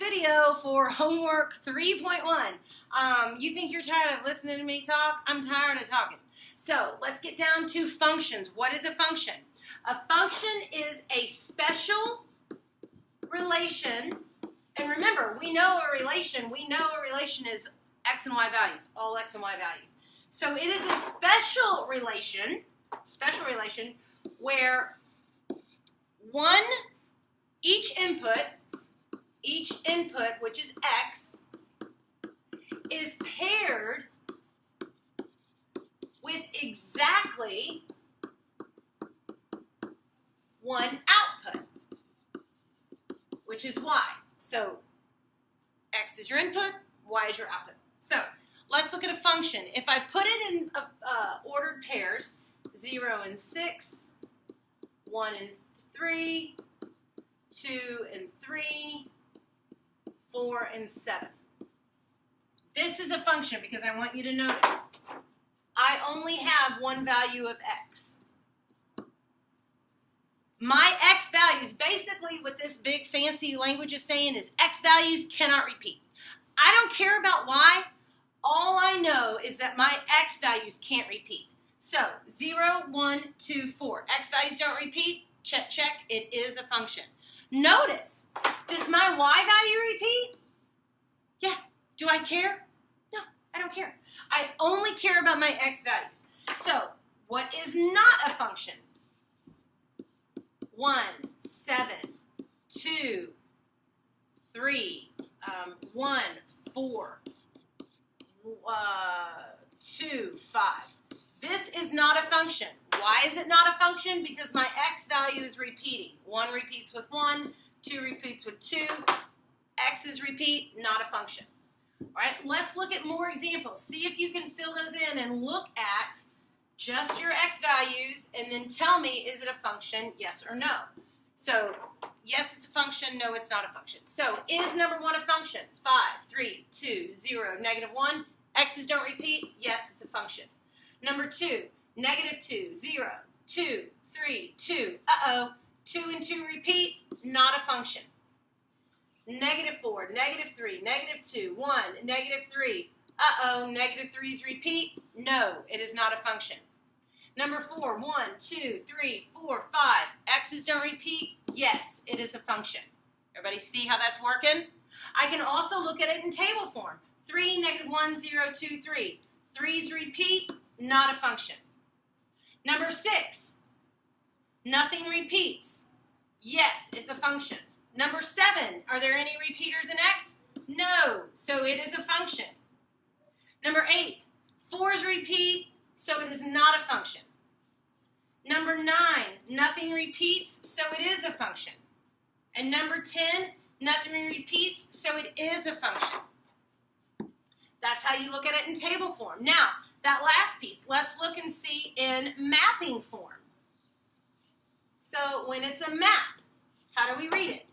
video for homework 3.1. You think you're tired of listening to me talk? I'm tired of talking. So let's get down to functions. What is a function? A function is a special relation. And remember, we know a relation is x and y values, all x and y values. So it is a special relation where each input, which is x, is paired with exactly one output, which is y. So x is your input, y is your output. So let's look at a function. If I put it in ordered pairs, 0 and 6, 1 and 3, 2 and 3, 4 and 7. This is a function because I want you to notice I only have one value of x. My x values, basically what this big fancy language is saying is x values cannot repeat. I don't care about y. All I know is that my x values can't repeat. So 0, 1, 2, 4. X values don't repeat. Check, check. It is a function. Notice, does my y value repeat? Yeah. Do I care? No, I don't care. I only care about my x values. So what is not a function? 1, 7, 2, 3, 1, 4, 2, 5. This is not a function. Why is it not a function? Because my x value is repeating. 1 repeats with 1, 2 repeats with 2. X's repeat, not a function. All right, let's look at more examples. See if you can fill those in and look at just your x values and then tell me, is it a function, yes or no? So, yes, it's a function. No, it's not a function. So, is number 1 a function? 5, 3, 2, 0, -1. X's don't repeat. Yes, it's a function. Number 2, -2, 0, 2, 3, 2. Uh-oh. 2 and 2 repeat. Not a function. -4, -3, -2, 1, -3. Uh-oh. -3's repeat. No, it is not a function. Number 4, 1, 2, 3, 4, 5. X's don't repeat. Yes, it is a function. Everybody see how that's working? I can also look at it in table form. 3, -1, 0, 2, 3. 3's repeat, not a function. Number 6, nothing repeats. Yes, it's a function. Number 7, are there any repeaters in x? No, so it is a function. Number 8, 4's repeat, so it is not a function. Number 9, nothing repeats, so it is a function. And number 10, nothing repeats, so it is a function. That's how you look at it in table form. Now, that last piece, let's look and see in mapping form. So when it's a map, how do we read it?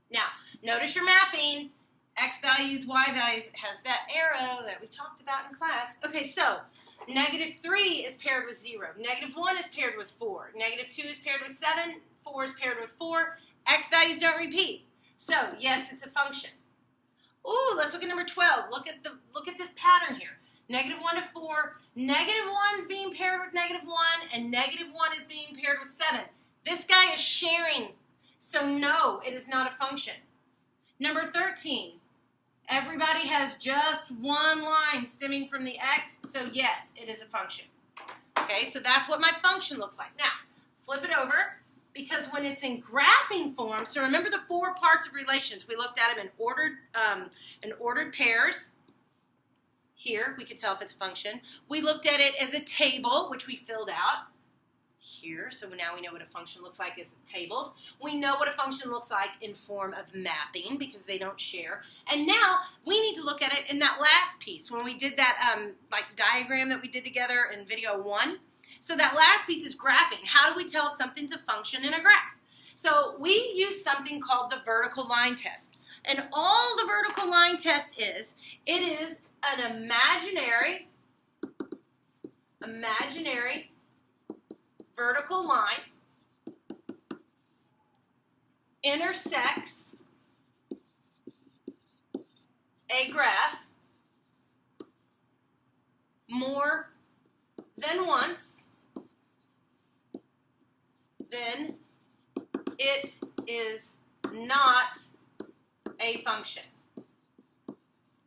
Now, notice your mapping, x values, y values, it has that arrow that we talked about in class. Okay, so -3 is paired with 0. -1 is paired with 4. -2 is paired with 7. 4 is paired with 4. X values don't repeat. So, yes, it's a function. Ooh, let's look at number 12. Look at this pattern here. -1 to 4. -1's being paired with -1, and -1 is being paired with 7. This guy is sharing. So, no, it is not a function. Number 13. Everybody has just one line stemming from the x, so yes, it is a function. Okay, so that's what my function looks like. Now, flip it over, because when it's in graphing form, so remember the 4 parts of relations. We looked at them in ordered pairs. Here, we could tell if it's a function. We looked at it as a table, which we filled out here. So now we know what a function looks like as tables. We know what a function looks like in form of mapping because they don't share. And now we need to look at it in that last piece when we did that like diagram that we did together in video 1. So that last piece is graphing. How do we tell if something's a function in a graph? So we use something called the vertical line test. And all the vertical line test is, it is an imaginary vertical line intersects a graph more than once, then it is not a function.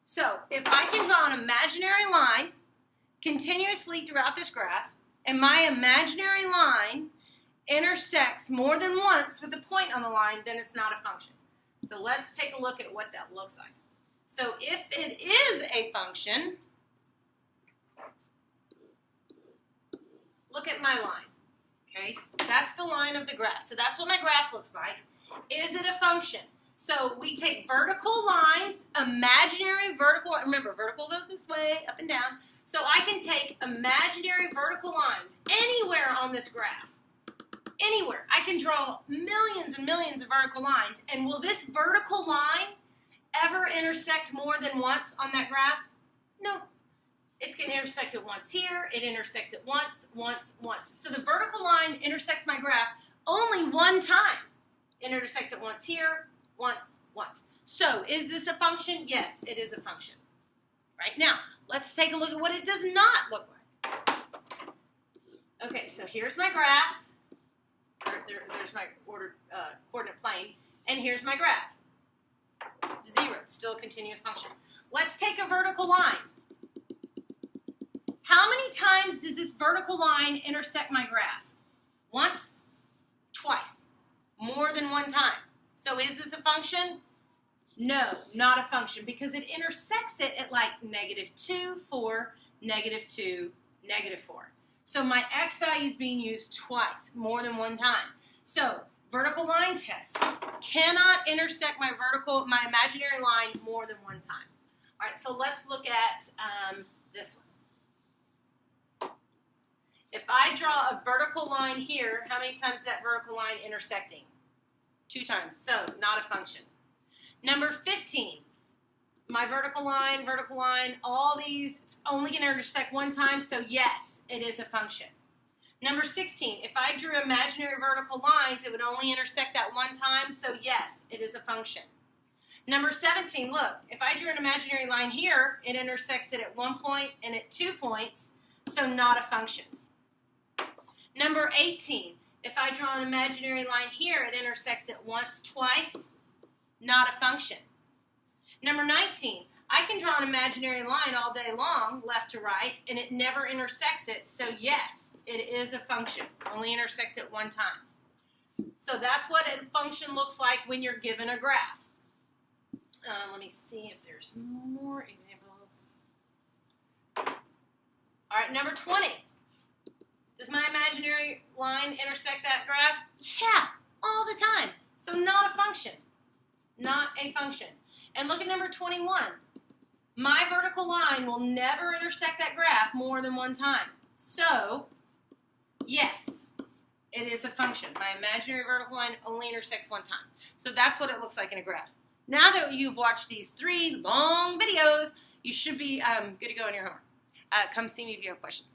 So if I can draw an imaginary line continuously throughout this graph, and my imaginary line intersects more than once with a point on the line, then it's not a function. So let's take a look at what that looks like. So if it is a function, look at my line, okay? That's the line of the graph. So that's what my graph looks like. Is it a function? So we take vertical lines, imaginary vertical, remember vertical goes this way, up and down. So I can take imaginary vertical lines anywhere on this graph. Anywhere. I can draw millions and millions of vertical lines. And will this vertical line ever intersect more than once on that graph? No. It's going to intersect it once here. It intersects it once, once, once. So the vertical line intersects my graph only one time. It intersects it once here, once, once. So is this a function? Yes, it is a function. Right now, let's take a look at what it does not look like. Okay, so here's my graph. There's my coordinate plane, and here's my graph. 0, it's still a continuous function. Let's take a vertical line. How many times does this vertical line intersect my graph? Once, twice, more than one time. So is this a function? No, not a function, because it intersects it at like -2, 4, -2, -4. So my x value is being used twice, more than one time. So vertical line test cannot intersect my imaginary line more than one time. All right, so let's look at this one. If I draw a vertical line here, how many times is that vertical line intersecting? 2 times, so not a function. Number 15, my vertical line, all these, it's only going to intersect one time, so yes, it is a function. Number 16, if I drew imaginary vertical lines, it would only intersect that one time, so yes, it is a function. Number 17, look, if I drew an imaginary line here, it intersects it at 1 point and at 2 points, so not a function. Number 18, if I draw an imaginary line here, it intersects it once, twice, not a function. Number 19, I can draw an imaginary line all day long, left to right, and it never intersects it, so yes, it is a function. Only intersects it one time. So that's what a function looks like when you're given a graph. Let me see if there's more examples. All right, number 20. Does my imaginary line intersect that graph? Yeah, all the time. So not a function. Not a function. And look at number 21. My vertical line will never intersect that graph more than one time. So, yes, it is a function. My imaginary vertical line only intersects one time. So that's what it looks like in a graph. Now that you've watched these 3 long videos, you should be good to go on your homework. Come see me if you have questions.